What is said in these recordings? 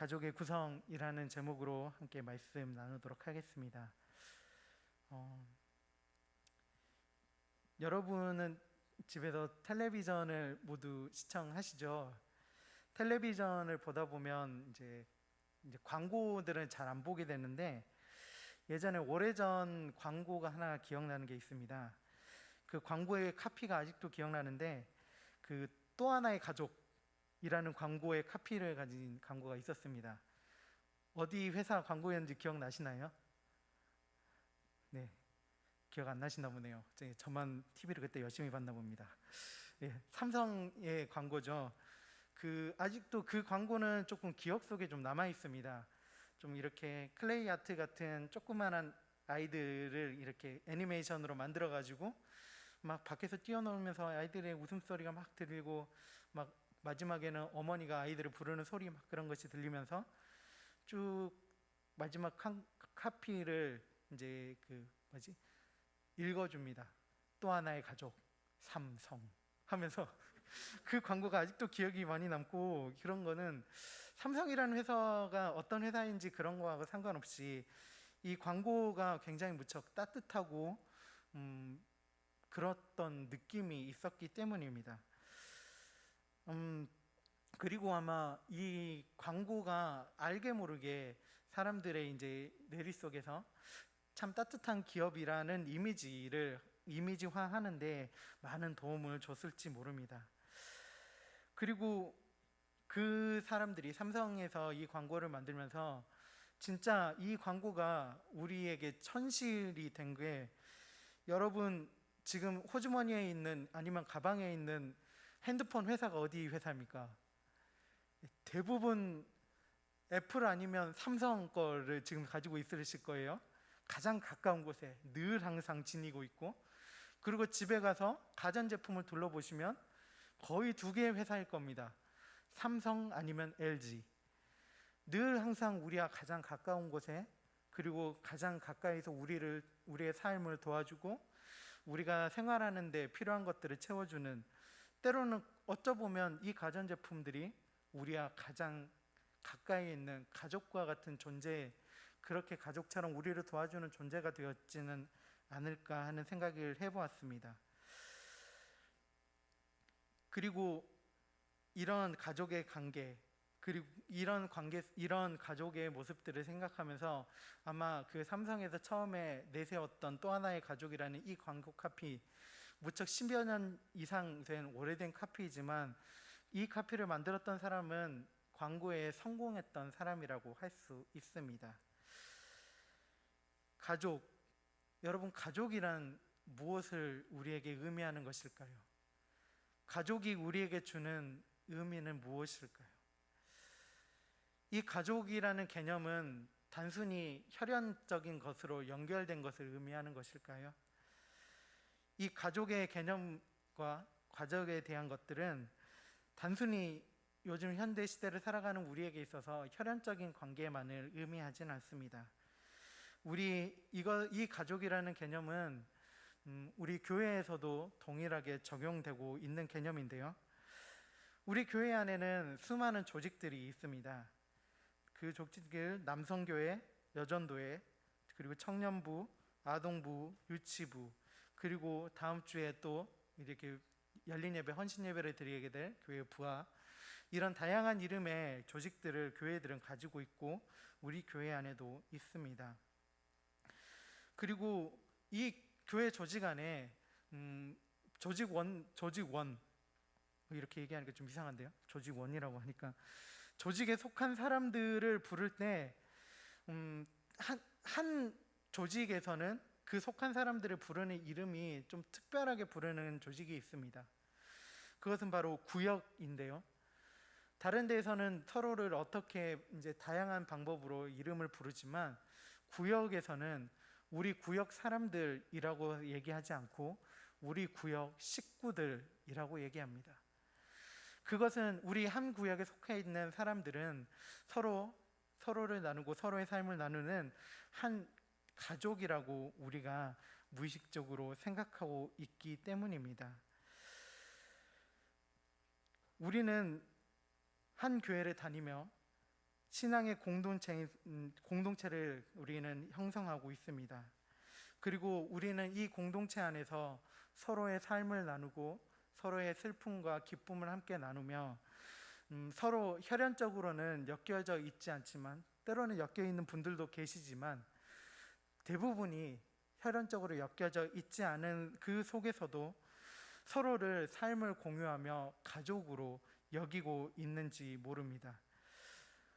가족의 구성이라는 제목으로 함께 말씀 나누도록 하겠습니다. 여러분은 집에서 텔레비전을 모두 시청하시죠? 텔레비전을 보다 보면 이제 광고들은 잘 안 보게 되는데, 예전에 오래전 광고가 하나 기억나는 게 있습니다. 그 광고의 카피가 아직도 기억나는데, 그 또 하나의 가족이라는 광고의 카피를 가진 광고가 있었습니다. 어디 회사 광고였는지 기억나시나요? 네, 기억 안 나시나 보네요. 저만 TV를 그때 열심히 봤나 봅니다. 예, 삼성의 광고죠. 아직도 그 광고는 조금 기억 속에 좀 남아 있습니다. 좀 이렇게 클레이 아트 같은 조그만한 아이들을 이렇게 애니메이션으로 만들어 가지고 막 밖에서 뛰어놀면서 아이들의 웃음소리가 막 들리고, 막 마지막에는 어머니가 아이들을 부르는 소리, 막 그런 것이 들리면서 쭉 마지막 카피를 이제 읽어줍니다. 또 하나의 가족, 삼성 하면서 그 광고가 아직도 기억이 많이 남고, 그런 거는 삼성이라는 회사가 어떤 회사인지 그런 거하고 상관없이 이 광고가 굉장히 무척 따뜻하고 그랬던 느낌이 있었기 때문입니다. 그리고 아마 이 광고가 알게 모르게 사람들의 이제 뇌리 속에서 참 따뜻한 기업이라는 이미지화하는데 많은 도움을 줬을지 모릅니다. 그리고 그 사람들이 삼성에서 이 광고를 만들면서 진짜 이 광고가 우리에게 천실이 된 게, 여러분 지금 호주머니에 있는, 아니면 가방에 있는 핸드폰 회사가 어디 회사입니까? 대부분 애플 아니면 삼성 거를 지금 가지고 있으실 거예요. 가장 가까운 곳에 늘 항상 지니고 있고, 그리고 집에 가서 가전제품을 둘러보시면 거의 두 개의 회사일 겁니다. 삼성 아니면 LG. 늘 항상 우리와 가장 가까운 곳에, 그리고 가장 가까이서 우리의 삶을 도와주고 우리가 생활하는 데 필요한 것들을 채워주는, 때로는 어쩌보면 이 가전제품들이 우리와 가장 가까이 있는 가족과 같은 존재, 그렇게 가족처럼 우리를 도와주는 존재가 되었지는 않을까 하는 생각을 해보았습니다. 그리고 이런 가족의 관계, 그리고 이런 가족의 모습들을 생각하면서 아마 그 삼성에서 처음에 내세웠던 또 하나의 가족이라는 이 광고 카피, 무척 10여 년 이상 된 오래된 카피이지만 이 카피를 만들었던 사람은 광고에 성공했던 사람이라고 할 수 있습니다. 가족, 여러분, 가족이란 무엇을 우리에게 의미하는 것일까요? 가족이 우리에게 주는 의미는 무엇일까요? 이 가족이라는 개념은 단순히 혈연적인 것으로 연결된 것을 의미하는 것일까요? 이 가족의 개념과 가족에 대한 것들은 단순히 요즘 현대 시대를 살아가는 우리에게 있어서 혈연적인 관계만을 의미하진 않습니다. 이 가족이라는 개념은 우리 교회에서도 동일하게 적용되고 있는 개념인데요. 우리 교회 안에는 수많은 조직들이 있습니다. 그 조직을 남성교회, 여전도회, 그리고 청년부, 아동부, 유치부, 그리고 다음 주에 또 이렇게 열린 예배, 헌신 예배를 드리게 될 교회 부하, 이런 다양한 이름의 조직들을 교회들은 가지고 있고 우리 교회 안에도 있습니다. 그리고 이 교회 조직 안에 조직원 이렇게 얘기하니까 좀 이상한데요. 조직원이라고 하니까 조직에 속한 사람들을 부를 때 한 조직에서는 그 속한 사람들을 부르는 이름이 좀 특별하게 부르는 조직이 있습니다. 그것은 바로 구역인데요. 다른 데에서는 서로를 어떻게 이제 다양한 방법으로 이름을 부르지만, 구역에서는 우리 구역 사람들이라고 얘기하지 않고 우리 구역 식구들이라고 얘기합니다. 그것은 우리 한 구역에 속해 있는 사람들은 서로를 나누고 서로의 삶을 나누는 한 가족이라고 우리가 무의식적으로 생각하고 있기 때문입니다. 우리는 한 교회를 다니며 신앙의 공동체를 우리는 형성하고 있습니다. 그리고 우리는 이 공동체 안에서 서로의 삶을 나누고 서로의 슬픔과 기쁨을 함께 나누며 서로 혈연적으로는 엮여져 있지 않지만 때로는 엮여 있는 분들도 계시지만 대부분이 혈연적으로 엮여져 있지 않은 그 속에서도 서로를 삶을 공유하며 가족으로 여기고 있는지 모릅니다.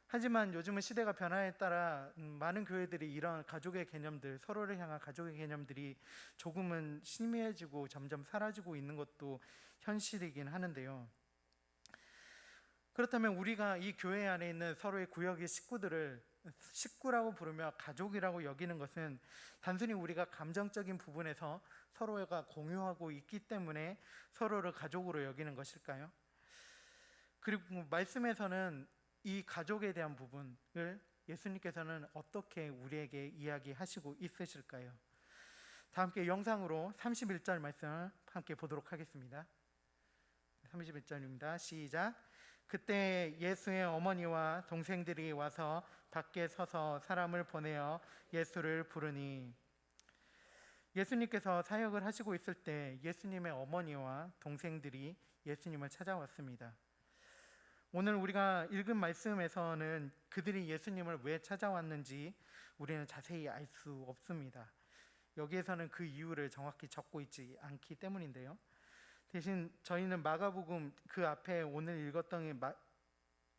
하지만 요즘은 시대가 변화에 따라 많은 교회들이 이런 가족의 개념들, 서로를 향한 가족의 개념들이 조금은 희미해지고 점점 사라지고 있는 것도 현실이긴 하는데요. 그렇다면 우리가 이 교회 안에 있는 서로의 구역의 식구들을 식구라고 부르며 가족이라고 여기는 것은 단순히 우리가 감정적인 부분에서 서로가 공유하고 있기 때문에 서로를 가족으로 여기는 것일까요? 그리고 말씀에서는 이 가족에 대한 부분을 예수님께서는 어떻게 우리에게 이야기하시고 있으실까요? 다 함께 영상으로 31절 말씀을 함께 보도록 하겠습니다. 31절입니다. 시작. 그때 예수의 어머니와 동생들이 와서 밖에 서서 사람을 보내어 예수를 부르니, 예수님께서 사역을 하시고 있을 때 예수님의 어머니와 동생들이 예수님을 찾아왔습니다. 오늘 우리가 읽은 말씀에서는 그들이 예수님을 왜 찾아왔는지 우리는 자세히 알 수 없습니다. 여기에서는 그 이유를 정확히 적고 있지 않기 때문인데요. 대신 저희는 마가복음 그 앞에 오늘 읽었던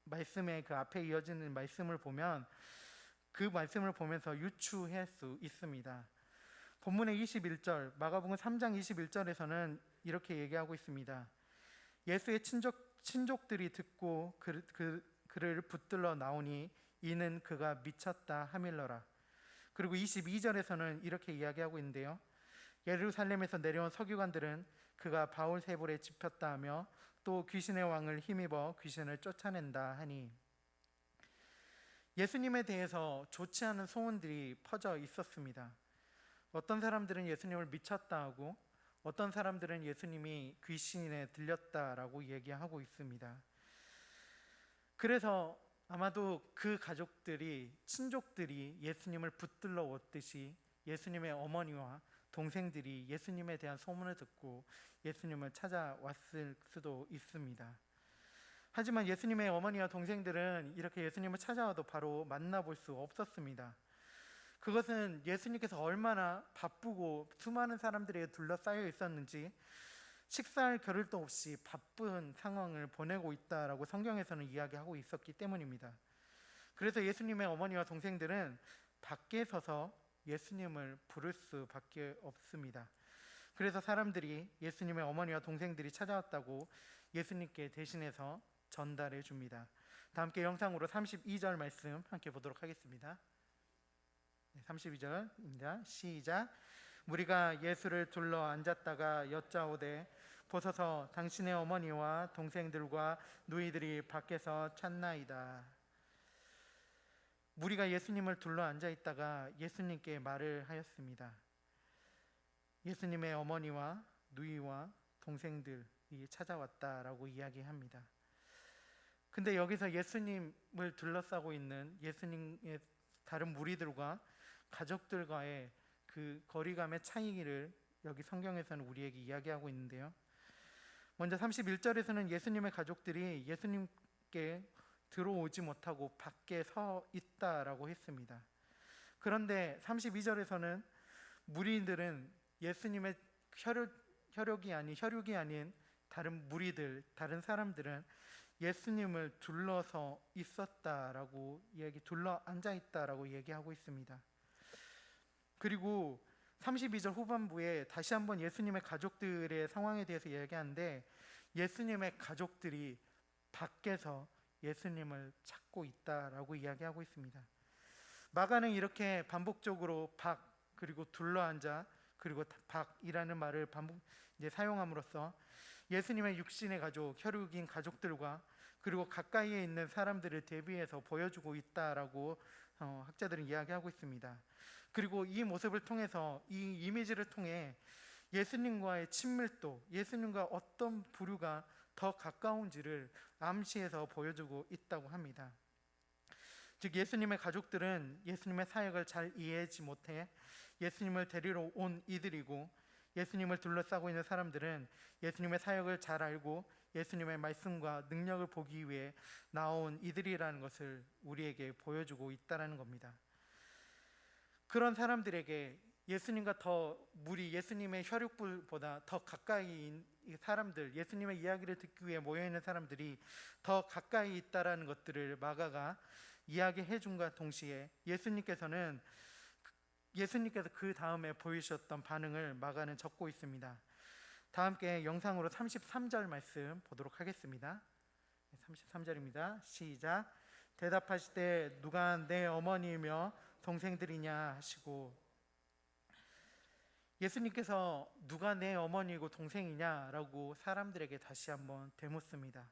말씀의 그 앞에 이어지는 말씀을 보면 그 말씀을 보면서 유추할 수 있습니다. 본문의 21절, 마가복음 3장 21절에서는 이렇게 얘기하고 있습니다. 예수의 친족들이 듣고 그를 붙들러 나오니 이는 그가 미쳤다 하밀러라. 그리고 22절에서는 이렇게 이야기하고 있는데요. 예루살렘에서 내려온 서기관들은 그가 바울세볼에 집혔다 하며 또 귀신의 왕을 힘입어 귀신을 쫓아낸다 하니, 예수님에 대해서 좋지 않은 소문들이 퍼져 있었습니다. 어떤 사람들은 예수님을 미쳤다 하고 어떤 사람들은 예수님이 귀신에 들렸다라고 얘기하고 있습니다. 그래서 아마도 그 가족들이, 친족들이 예수님을 붙들러 왔듯이 예수님의 어머니와 동생들이 예수님에 대한 소문을 듣고 예수님을 찾아왔을 수도 있습니다. 하지만 예수님의 어머니와 동생들은 이렇게 예수님을 찾아와도 바로 만나볼 수 없었습니다. 그것은 예수님께서 얼마나 바쁘고 수많은 사람들에게 둘러싸여 있었는지 식사할 겨를도 없이 바쁜 상황을 보내고 있다라고 성경에서는 이야기하고 있었기 때문입니다. 그래서 예수님의 어머니와 동생들은 밖에 서서 예수님을 부를 수밖에 없습니다. 그래서 사람들이 예수님의 어머니와 동생들이 찾아왔다고 예수님께 대신해서 전달해 줍니다. 다 함께 영상으로 32절 말씀 함께 보도록 하겠습니다. 32절입니다. 시작. 무리가 예수를 둘러 앉았다가 여짜오되 보소서 당신의 어머니와 동생들과 누이들이 밖에서 찾나이다. 무리가 예수님을 둘러 앉아 있다가 예수님께 말을 하였습니다. 예수님의 어머니와 누이와 동생들이 찾아왔다라고 이야기합니다. 근데 여기서 예수님을 둘러싸고 있는 예수님의 다른 무리들과 가족들과의 그 거리감의 차이를 여기 성경에서는 우리에게 이야기하고 있는데요. 먼저 31절에서는 예수님의 가족들이 예수님께 들어오지 못하고 밖에 서 있다라고 했습니다. 그런데 32절에서는 무리들은 예수님의 혈육이 아닌 다른 무리들, 다른 사람들은 예수님을 둘러서 있었다라고 둘러 앉아 있다라고 얘기하고 있습니다. 그리고 32절 후반부에 다시 한번 예수님의 가족들의 상황에 대해서 얘기하는데 예수님의 가족들이 밖에서 예수님을 찾고 있다라고 이야기하고 있습니다. 마가는 이렇게 반복적으로 밖 그리고 둘러앉아 그리고 밖이라는 말을 사용함으로써 예수님의 육신의 가족, 혈육인 가족들과 그리고 가까이에 있는 사람들을 대비해서 보여주고 있다라고 학자들은 이야기하고 있습니다. 그리고 이 모습을 통해서, 이 이미지를 통해 예수님과의 친밀도, 예수님과 어떤 부류가 더 가까운지를 암시해서 보여주고 있다고 합니다. 즉 예수님의 가족들은 예수님의 사역을 잘 이해하지 못해 예수님을 데리러 온 이들이고, 예수님을 둘러싸고 있는 사람들은 예수님의 사역을 잘 알고 예수님의 말씀과 능력을 보기 위해 나온 이들이라는 것을 우리에게 보여주고 있다는 겁니다. 그런 사람들에게 예수님과 더 무리, 예수님의 혈육불보다 더 가까이인 사람들, 예수님의 이야기를 듣기 위해 모여있는 사람들이 더 가까이 있다라는 것들을 마가가 이야기해 준과 동시에 예수님께서 그 다음에 보이셨던 반응을 마가는 적고 있습니다. 다 함께 영상으로 33절 말씀 보도록 하겠습니다. 33절입니다. 시작. 대답하시되 누가 내 어머니이며 동생들이냐 하시고, 예수님께서 누가 내 어머니이고 동생이냐라고 사람들에게 다시 한번 되묻습니다.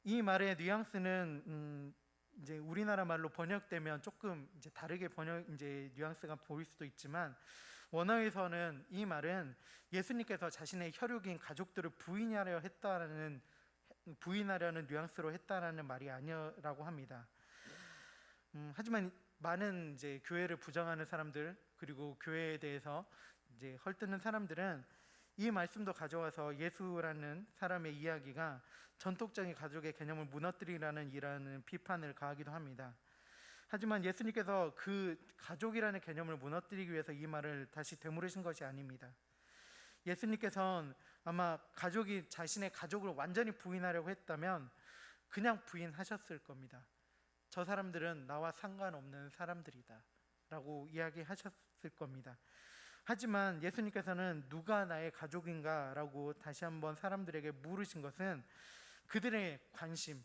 이 말의 뉘앙스는 이제 우리나라 말로 번역되면 조금 이제 다르게 뉘앙스가 보일 수도 있지만, 원어에서는 이 말은 예수님께서 자신의 혈육인 가족들을 부인하려는 뉘앙스로 했다라는 말이 아니라고 합니다. 하지만 많은 이제 교회를 부정하는 사람들, 그리고 교회에 대해서 이제 헐뜯는 사람들은 이 말씀도 가져와서 예수라는 사람의 이야기가 전통적인 가족의 개념을 무너뜨리라는 비판을 가하기도 합니다. 하지만 예수님께서 그 가족이라는 개념을 무너뜨리기 위해서 이 말을 다시 되물으신 것이 아닙니다. 예수님께서는 아마 자신의 가족을 완전히 부인하려고 했다면 그냥 부인하셨을 겁니다. 저 사람들은 나와 상관없는 사람들이다 라고 이야기하셨을 겁니다. 하지만 예수님께서는 누가 나의 가족인가 라고 다시 한번 사람들에게 물으신 것은 그들의 관심,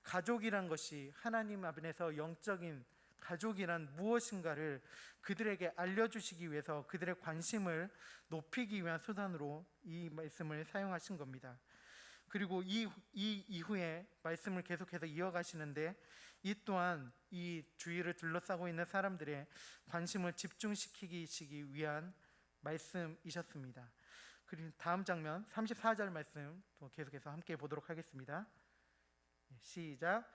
가족이란 것이 하나님 앞에서 영적인 가족이란 무엇인가를 그들에게 알려주시기 위해서 그들의 관심을 높이기 위한 수단으로 이 말씀을 사용하신 겁니다. 그리고 이 이후에 말씀을 계속해서 이어가시는데, 이 또한 이 주위를 둘러싸고 있는 사람들의 관심을 집중시키기 위한 말씀이셨습니다. 그리고 다음 장면 34절 말씀 또 계속해서 함께 보도록 하겠습니다. 시작.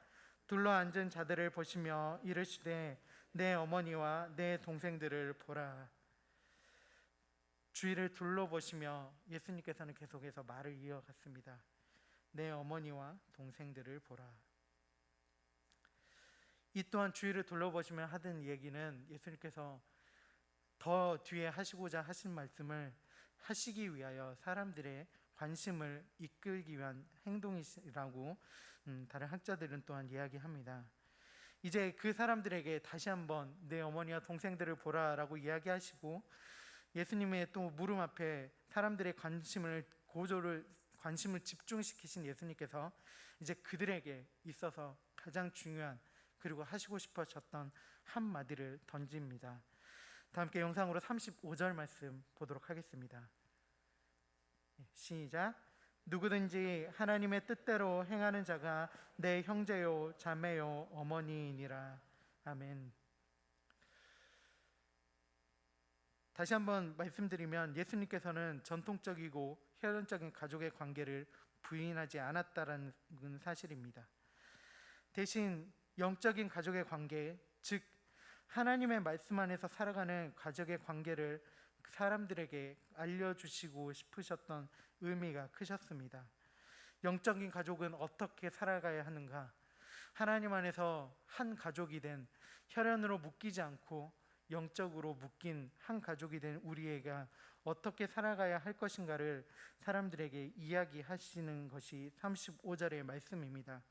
둘러앉은 자들을 보시며 이르시되 내 어머니와 내 동생들을 보라. 주위를 둘러보시며 예수님께서는 계속해서 말을 이어갔습니다. 내 어머니와 동생들을 보라. 이 또한 주위를 둘러보시며 하던 얘기는 예수님께서 더 뒤에 하시고자 하신 말씀을 하시기 위하여 사람들의 관심을 이끌기 위한 행동이라고 다른 학자들은 또한 이야기합니다. 이제 그 사람들에게 다시 한번 내 어머니와 동생들을 보라라고 이야기하시고, 예수님의 또 물음 앞에 사람들의 관심을 집중시키신 예수님께서 이제 그들에게 있어서 가장 중요한 그리고 하시고 싶으셨던 한마디를 던집니다. 다 함께 영상으로 35절 말씀 보도록 하겠습니다. 시작. 누구든지 하나님의 뜻대로 행하는 자가 내 형제요 자매요 어머니이니라. 아멘. 다시 한번 말씀드리면 예수님께서는 전통적이고 혈연적인 가족의 관계를 부인하지 않았다는 사실입니다. 대신 영적인 가족의 관계, 즉 하나님의 말씀 안에서 살아가는 가족의 관계를 사람들에게 알려주시고 싶으셨던 의미가 크셨습니다. 영적인 가족은 어떻게 살아가야 하는가? 하나님 안에서 한 가족이 된, 혈연으로 묶이지 않고 영적으로 묶인 한 가족이 된 우리가 어떻게 살아가야 할 것인가를 사람들에게 이야기하시는 것이 35절의 말씀입니다.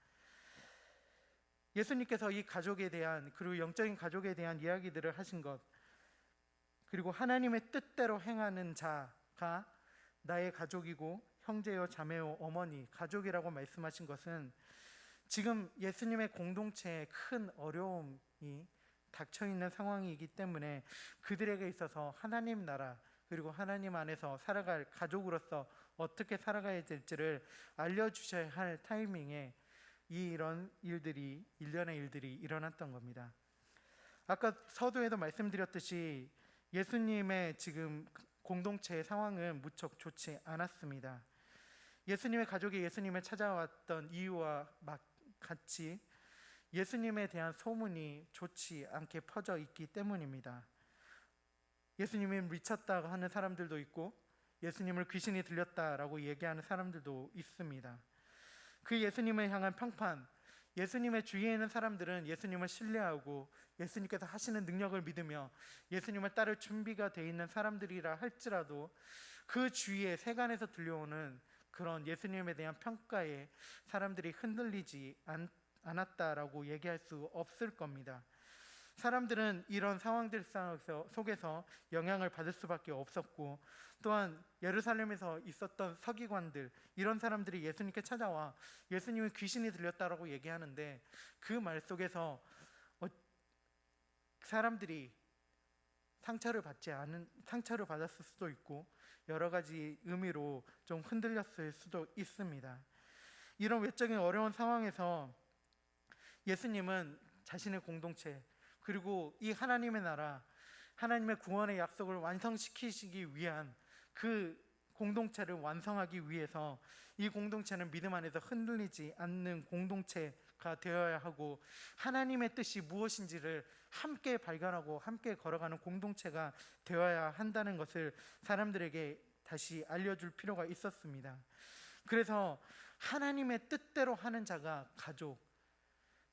예수님께서 이 가족에 대한, 그리고 영적인 가족에 대한 이야기들을 하신 것, 그리고 하나님의 뜻대로 행하는 자가 나의 가족이고 형제요 자매요 어머니, 가족이라고 말씀하신 것은 지금 예수님의 공동체에 큰 어려움이 닥쳐있는 상황이기 때문에 그들에게 있어서 하나님 나라, 그리고 하나님 안에서 살아갈 가족으로서 어떻게 살아가야 될지를 알려주셔야 할 타이밍에 이런 일들이, 일련의 일들이 일어났던 겁니다. 아까 서두에도 말씀드렸듯이 예수님의 지금 공동체의 상황은 무척 좋지 않았습니다. 예수님의 가족이 예수님을 찾아왔던 이유와 같이 예수님에 대한 소문이 좋지 않게 퍼져 있기 때문입니다. 예수님이 미쳤다고 하는 사람들도 있고 예수님을 귀신이 들렸다라고 얘기하는 사람들도 있습니다. 그 예수님을 향한 평판, 예수님의 주위에 있는 사람들은 예수님을 신뢰하고 예수님께서 하시는 능력을 믿으며 예수님을 따를 준비가 되어 있는 사람들이라 할지라도 그 주위에 세간에서 들려오는 그런 예수님에 대한 평가에 사람들이 흔들리지 않았다라고 얘기할 수 없을 겁니다. 사람들은 이런 상황들 속에서 영향을 받을 수밖에 없었고, 또한 예루살렘에서 있었던 서기관들, 이런 사람들이 예수님께 찾아와 예수님은 귀신이 들렸다라고 얘기하는데 그 말 속에서 사람들이 상처를 받았을 수도 있고 여러 가지 의미로 좀 흔들렸을 수도 있습니다. 이런 외적인 어려운 상황에서 예수님은 자신의 공동체, 그리고 이 하나님의 나라, 하나님의 구원의 약속을 완성시키시기 위한 그 공동체를 완성하기 위해서 이 공동체는 믿음 안에서 흔들리지 않는 공동체가 되어야 하고, 하나님의 뜻이 무엇인지를 함께 발견하고 함께 걸어가는 공동체가 되어야 한다는 것을 사람들에게 다시 알려줄 필요가 있었습니다. 그래서 하나님의 뜻대로 하는 자가 가족,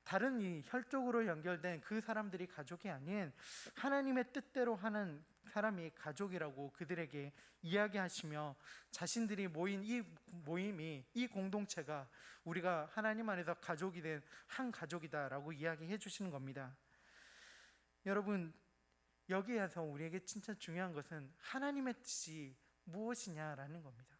다른 이 혈족으로 연결된 그 사람들이 가족이 아닌 하나님의 뜻대로 하는 사람이 가족이라고 그들에게 이야기하시며, 자신들이 모인 이 모임이, 이 공동체가 우리가 하나님 안에서 가족이 된 한 가족이다라고 이야기해 주시는 겁니다. 여러분, 여기에서 우리에게 진짜 중요한 것은 하나님의 뜻이 무엇이냐라는 겁니다.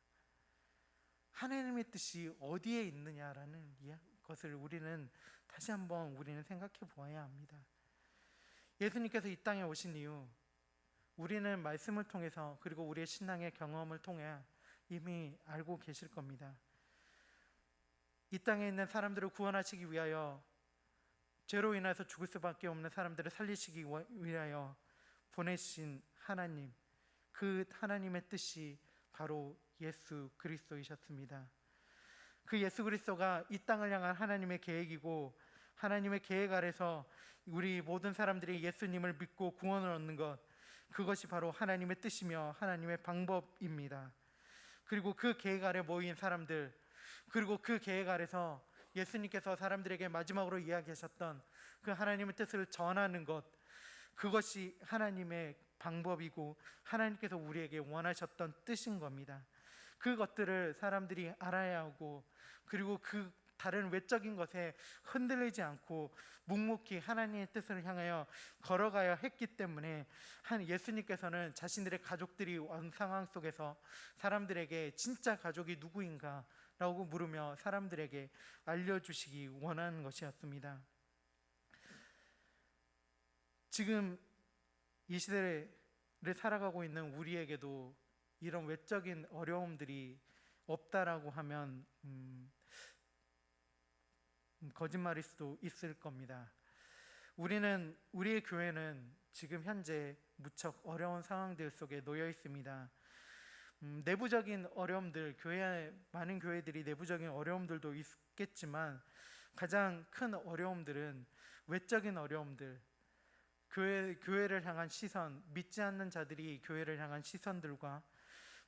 하나님의 뜻이 어디에 있느냐라는 것을 우리는 다시 한번 생각해 보아야 합니다. 예수님께서 이 땅에 오신 이유, 우리는 말씀을 통해서, 그리고 우리의 신앙의 경험을 통해 이미 알고 계실 겁니다. 이 땅에 있는 사람들을 구원하시기 위하여, 죄로 인해서 죽을 수밖에 없는 사람들을 살리시기 위하여 보내신 하나님, 그 하나님의 뜻이 바로 예수 그리스도이셨습니다. 그 예수 그리스도가 이 땅을 향한 하나님의 계획이고, 하나님의 계획 아래서 우리 모든 사람들이 예수님을 믿고 구원을 얻는 것, 그것이 바로 하나님의 뜻이며 하나님의 방법입니다. 그리고 그 계획 아래 모인 사람들, 그리고 그 계획 아래서 예수님께서 사람들에게 마지막으로 이야기하셨던 그 하나님의 뜻을 전하는 것, 그것이 하나님의 방법이고 하나님께서 우리에게 원하셨던 뜻인 겁니다. 그것들을 사람들이 알아야 하고, 그리고 그 다른 외적인 것에 흔들리지 않고 묵묵히 하나님의 뜻을 향하여 걸어가야 했기 때문에 예수님께서는 자신들의 가족들이 온 상황 속에서 사람들에게 진짜 가족이 누구인가 라고 물으며 사람들에게 알려주시기 원하는 것이었습니다. 지금 이 시대를 살아가고 있는 우리에게도 이런 외적인 어려움들이 없다라고 하면 거짓말일 수도 있을 겁니다. 우리의 교회는 지금 현재 무척 어려운 상황들 속에 놓여 있습니다. 내부적인 어려움들, 많은 교회들이 내부적인 어려움들도 있겠지만 가장 큰 어려움들은 외적인 어려움들, 교회를 향한 시선, 믿지 않는 자들이 교회를 향한 시선들과,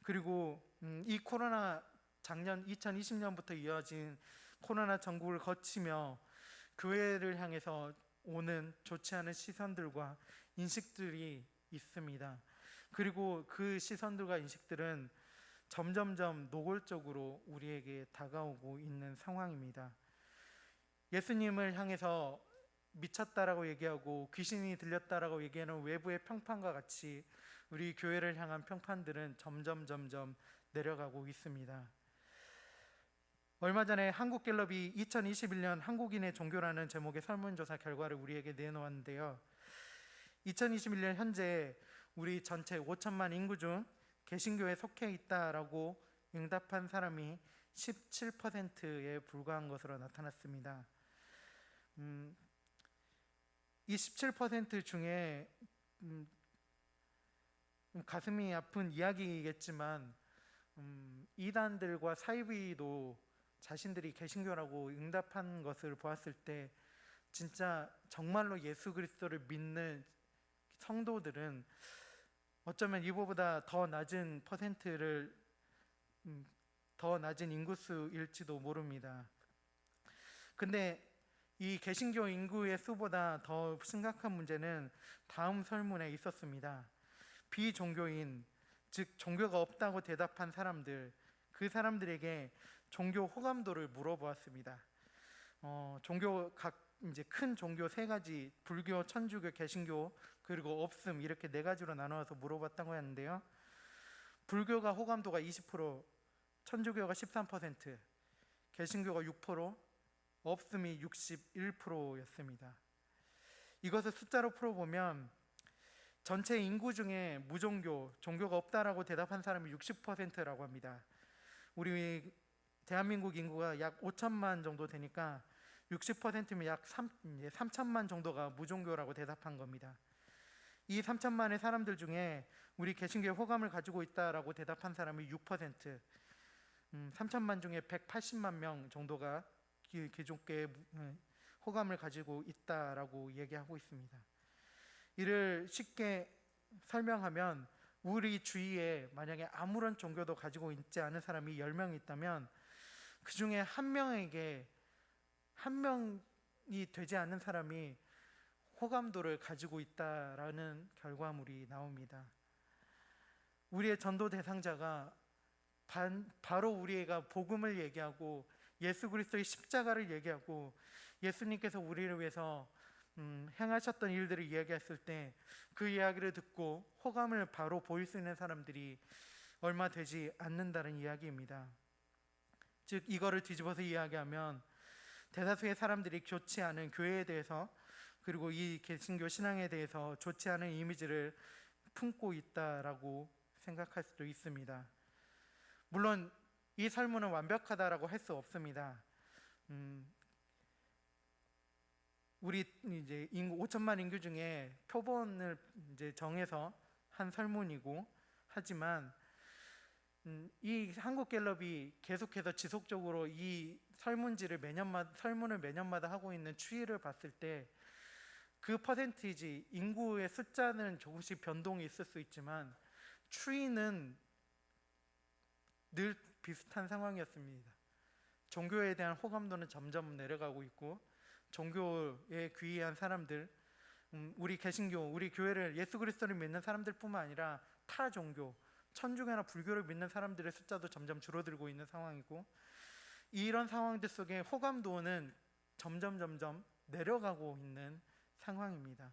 그리고 이 코로나, 작년 2020년부터 이어진 코로나 전국을 거치며 교회를 향해서 오는 좋지 않은 시선들과 인식들이 있습니다. 그리고 그 시선들과 인식들은 점점점 노골적으로 우리에게 다가오고 있는 상황입니다. 예수님을 향해서 미쳤다라고 얘기하고 귀신이 들렸다라고 얘기하는 외부의 평판과 같이 우리 교회를 향한 평판들은 점점 내려가고 있습니다. 얼마 전에 한국갤럽이 2021년 한국인의 종교라는 제목의 설문조사 결과를 우리에게 내놓았는데요. 2021년 현재 우리 전체 5천만 인구 중 개신교에 속해 있다라고 응답한 사람이 17%에 불과한 것으로 나타났습니다. 이 17% 중에 가슴이 아픈 이야기이겠지만 이단들과 사이비도 자신들이 개신교라고 응답한 것을 보았을 때 진짜 정말로 예수 그리스도를 믿는 성도들은 어쩌면 이보다 더 낮은 퍼센트를 더 낮은 인구수일지도 모릅니다. 근데 이 개신교 인구의 수보다 더 심각한 문제는 다음 설문에 있었습니다. 비종교인, 즉 종교가 없다고 대답한 사람들, 그 사람들에게 종교 호감도를 물어보았습니다. 종교 이제 큰 종교 세 가지, 불교, 천주교, 개신교, 그리고 없음, 이렇게 네 가지로 나누어서 물어봤다고 했는데요. 불교가 호감도가 20%, 천주교가 13%, 개신교가 6%, 없음이 61%였습니다. 이것을 숫자로 풀어보면 전체 인구 중에 무종교, 종교가 없다라고 대답한 사람이 60%라고 합니다. 우리 대한민국 인구가 약 5천만 정도 되니까 60%면 약 3천만 정도가 무종교라고 대답한 겁니다. 이 3천만의 사람들 중에 우리 개신교에 호감을 가지고 있다라고 대답한 사람이 6%, 3천만 중에 180만 명 정도가 개종교에 호감을 가지고 있다라고 얘기하고 있습니다. 이를 쉽게 설명하면 우리 주위에 만약에 아무런 종교도 가지고 있지 않은 사람이 10명 있다면 그 중에 한 명이 되지 않는 사람이 호감도를 가지고 있다라는 결과물이 나옵니다. 우리의 전도 대상자가 바로 우리가 복음을 얘기하고 예수 그리스도의 십자가를 얘기하고 예수님께서 우리를 위해서 행하셨던 일들을 이야기했을 때 그 이야기를 듣고 호감을 바로 보일 수 있는 사람들이 얼마 되지 않는다는 이야기입니다. 즉 이거를 뒤집어서 이야기하면 대다수의 사람들이 좋지 않은 교회에 대해서, 그리고 이 개신교 신앙에 대해서 좋지 않은 이미지를 품고 있다라고 생각할 수도 있습니다. 물론 이 설문은 완벽하다라고 할 수 없습니다. 우리 이제 5천만 인구 중에 표본을 이제 정해서 한 설문이고, 하지만 이 한국갤럽이 계속해서 지속적으로 이 설문을 매년마다 하고 있는 추이를 봤을 때 그 퍼센티지, 인구의 숫자는 조금씩 변동이 있을 수 있지만 추이는 늘 비슷한 상황이었습니다. 종교에 대한 호감도는 점점 내려가고 있고, 종교에 귀의한 사람들, 우리 개신교, 우리 교회를, 예수 그리스도를 믿는 사람들뿐만 아니라 타 종교, 천주교나 불교를 믿는 사람들의 숫자도 점점 줄어들고 있는 상황이고, 이런 상황들 속에 호감도는 점점 내려가고 있는 상황입니다.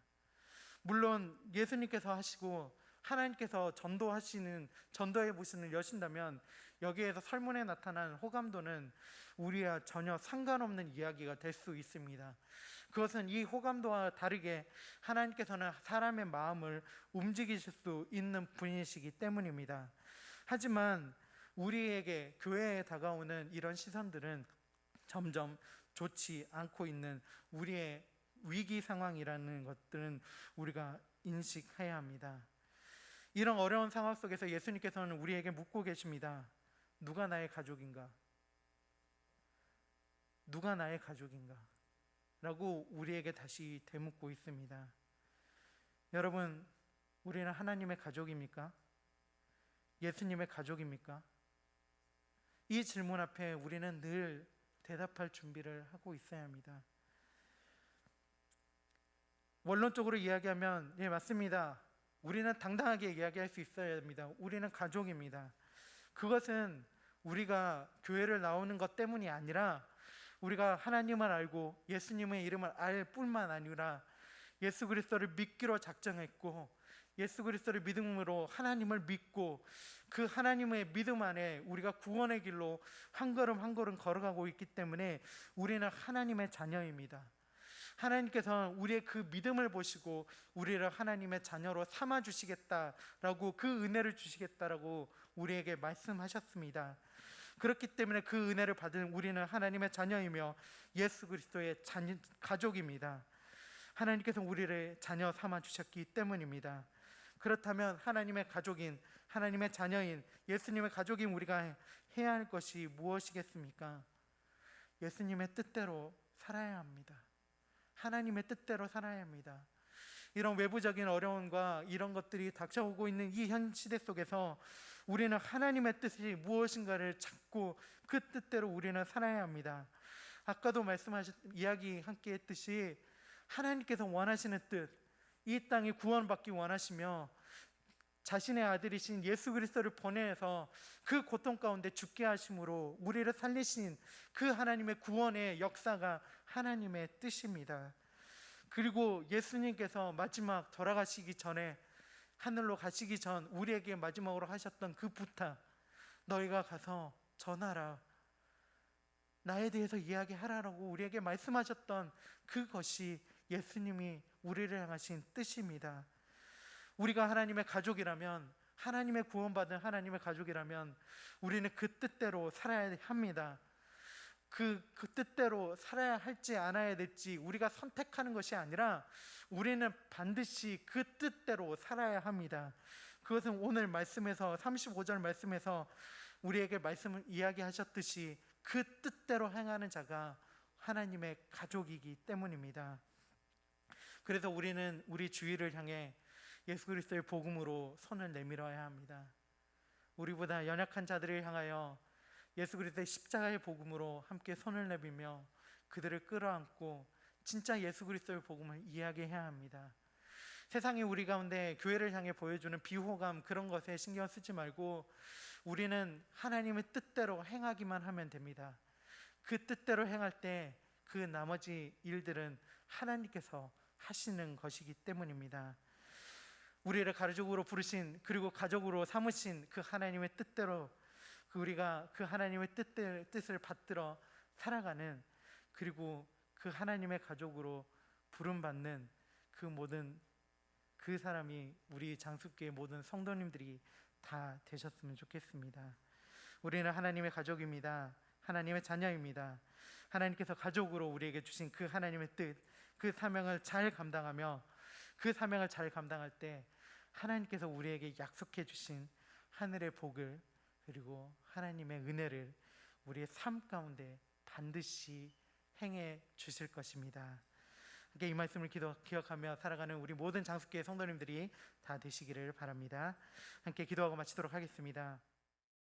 물론 예수님께서 하시고 하나님께서 전도해 보시는 여신다면 여기에서 설문에 나타난 호감도는 우리와 전혀 상관없는 이야기가 될 수 있습니다. 그것은 이 호감도와 다르게 하나님께서는 사람의 마음을 움직이실 수 있는 분이시기 때문입니다. 하지만 우리에게 교회에 다가오는 이런 시선들은 점점 좋지 않고 있는 우리의 위기 상황이라는 것들은 우리가 인식해야 합니다. 이런 어려운 상황 속에서 예수님께서는 우리에게 묻고 계십니다. 누가 나의 가족인가? 누가 나의 가족인가? 라고 우리에게 다시 되묻고 있습니다. 여러분, 우리는 하나님의 가족입니까? 예수님의 가족입니까? 이 질문 앞에 우리는 늘 대답할 준비를 하고 있어야 합니다. 원론적으로 이야기하면 예, 맞습니다. 우리는 당당하게 이야기할 수 있어야 합니다. 우리는 가족입니다. 그것은 우리가 교회를 나오는 것 때문이 아니라 우리가 하나님을 알고 예수님의 이름을 알 뿐만 아니라 예수 그리스도를 믿기로 작정했고 예수 그리스도를 믿음으로 하나님을 믿고 그 하나님의 믿음 안에 우리가 구원의 길로 한 걸음 한 걸음 걸어가고 있기 때문에 우리는 하나님의 자녀입니다. 하나님께서 우리의 그 믿음을 보시고 우리를 하나님의 자녀로 삼아 주시겠다라고, 그 은혜를 주시겠다라고 우리에게 말씀하셨습니다. 그렇기 때문에 그 은혜를 받은 우리는 하나님의 자녀이며 예수 그리스도의 가족입니다. 하나님께서 우리를 자녀 삼아 주셨기 때문입니다. 그렇다면 하나님의 가족인, 하나님의 자녀인, 예수님의 가족인 우리가 해야 할 것이 무엇이겠습니까? 예수님의 뜻대로 살아야 합니다. 하나님의 뜻대로 살아야 합니다. 이런 외부적인 어려움과 이런 것들이 닥쳐오고 있는 이 현 시대 속에서 우리는 하나님의 뜻이 무엇인가를 찾고 그 뜻대로 우리는 살아야 합니다. 아까도 이야기 함께 했듯이 하나님께서 원하시는 뜻, 이 땅에 구원받기 원하시며 자신의 아들이신 예수 그리스도를 보내서 그 고통 가운데 죽게 하심으로 우리를 살리신 그 하나님의 구원의 역사가 하나님의 뜻입니다. 그리고 예수님께서 마지막 돌아가시기 전에, 하늘로 가시기 전 우리에게 마지막으로 하셨던 그 부탁, 너희가 가서 전하라, 나에 대해서 이야기하라라고 우리에게 말씀하셨던 그것이 예수님이 우리를 향하신 뜻입니다. 우리가 하나님의 가족이라면, 하나님의 구원받은 하나님의 가족이라면 우리는 그 뜻대로 살아야 합니다. 그 뜻대로 살아야 할지 않아야 될지 우리가 선택하는 것이 아니라 우리는 반드시 그 뜻대로 살아야 합니다. 그것은 오늘 말씀에서 35절 말씀에서 우리에게 말씀을 이야기하셨듯이 그 뜻대로 행하는 자가 하나님의 가족이기 때문입니다. 그래서 우리는 우리 주위를 향해 예수 그리스도의 복음으로 손을 내밀어야 합니다. 우리보다 연약한 자들을 향하여 예수 그리스도의 십자가의 복음으로 함께 손을 내밀며 그들을 끌어안고 진짜 예수 그리스도의 복음을 이야기해야 합니다. 세상이 우리 가운데 교회를 향해 보여주는 비호감, 그런 것에 신경 쓰지 말고 우리는 하나님의 뜻대로 행하기만 하면 됩니다. 그 뜻대로 행할 때 그 나머지 일들은 하나님께서 하시는 것이기 때문입니다. 우리를 가족으로 부르신, 그리고 가족으로 삼으신 그 하나님의 뜻대로 우리가 그 하나님의 뜻을 받들어 살아가는, 그리고 그 하나님의 가족으로 부름받는 그 사람이 우리 장수교회 모든 성도님들이 다 되셨으면 좋겠습니다. 우리는 하나님의 가족입니다. 하나님의 자녀입니다. 하나님께서 가족으로 우리에게 주신 그 하나님의 뜻, 그 사명을 잘 감당하며 그 사명을 잘 감당할 때 하나님께서 우리에게 약속해 주신 하늘의 복을, 그리고 하나님의 은혜를 우리의 삶 가운데 반드시 행해 주실 것입니다. 함께 이 말씀을 기억하며 살아가는 우리 모든 장수교회 성도님들이 다 되시기를 바랍니다. 함께 기도하고 마치도록 하겠습니다.